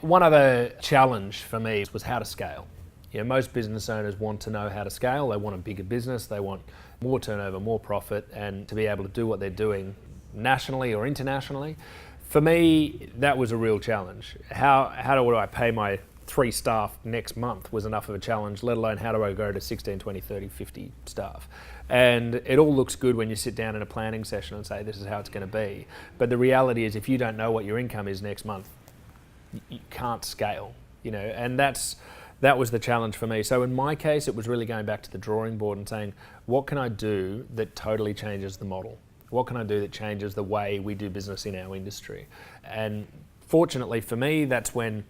One other challenge for me was how to scale. Most business owners want to know how to scale. They want a bigger business, they want more turnover, more profit, and to be able to do what they're doing nationally or internationally. For me, that was a real challenge. How do I pay my 3 staff next month was enough of a challenge, let alone how do I go to 16, 20, 30, 50 staff. And it all looks good when you sit down in a planning session and say this is how it's going to be. But the reality is if you don't know what your income is next month, you can't scale, and that was the challenge for me. So in my case, it was really going back to the drawing board and saying, what can I do that totally changes the model? What can I do that changes the way we do business in our industry? And fortunately for me, that's when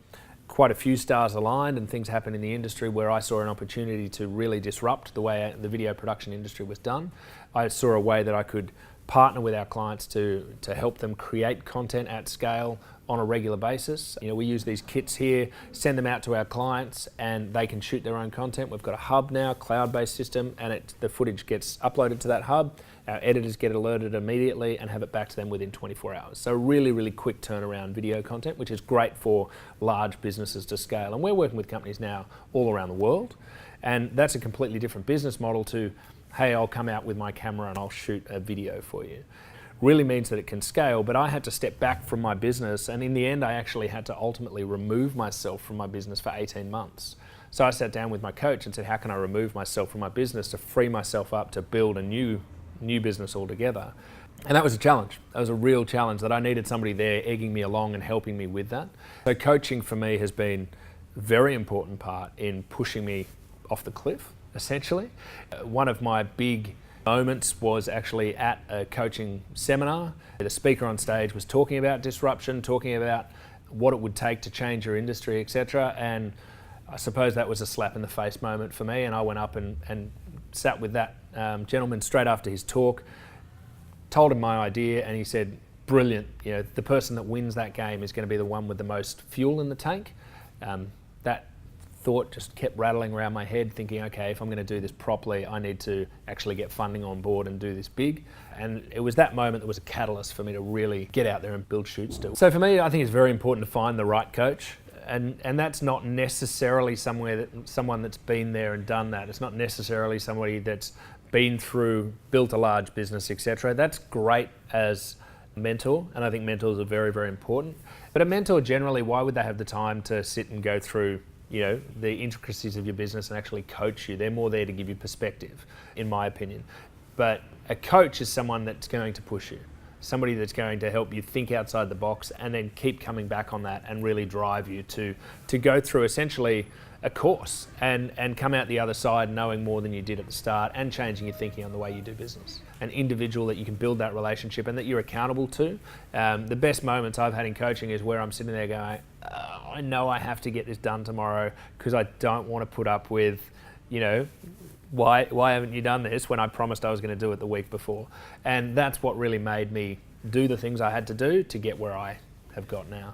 quite a few stars aligned and things happened in the industry where I saw an opportunity to really disrupt the way the video production industry was done. I saw a way that I could partner with our clients to help them create content at scale on a regular basis. We use these kits here, send them out to our clients, and they can shoot their own content. We've got a hub now, cloud-based system, and the footage gets uploaded to that hub. Our editors get alerted immediately and have it back to them within 24 hours. So really, really quick turnaround video content, which is great for large businesses to scale. And we're working with companies now all around the world. And that's a completely different business model to, hey, I'll come out with my camera and I'll shoot a video for you. Really means that it can scale, but I had to step back from my business, and in the end I actually had to ultimately remove myself from my business for 18 months. So I sat down with my coach and said, how can I remove myself from my business to free myself up to build a new business altogether? And that was a challenge. That was a real challenge that I needed somebody there egging me along and helping me with that. So coaching for me has been a very important part in pushing me off the cliff, essentially. One of my big moments was actually at a coaching seminar. The speaker on stage was talking about disruption, talking about what it would take to change your industry, etc. And I suppose that was a slap in the face moment for me, and I went up and sat with that gentleman straight after his talk, told him my idea, and he said, brilliant, the person that wins that game is going to be the one with the most fuel in the tank. That thought just kept rattling around my head, thinking, okay, if I'm going to do this properly, I need to actually get funding on board and do this big. And it was that moment that was a catalyst for me to really get out there and build Shootsta. So for me, I think it's very important to find the right coach. And that's not necessarily someone that's been there and done that. It's not necessarily somebody that's been through, built a large business, etc. That's great as a mentor, and I think mentors are very, very important. But a mentor generally, why would they have the time to sit and go through the intricacies of your business and actually coach you? They're more there to give you perspective, in my opinion. But a coach is someone that's going to push you, somebody that's going to help you think outside the box and then keep coming back on that and really drive you to go through essentially a course and come out the other side knowing more than you did at the start and changing your thinking on the way you do business. An individual that you can build that relationship and that you're accountable to. The best moments I've had in coaching is where I'm sitting there going, I know I have to get this done tomorrow because I don't want to put up with, why haven't you done this when I promised I was going to do it the week before? And that's what really made me do the things I had to do to get where I have got now.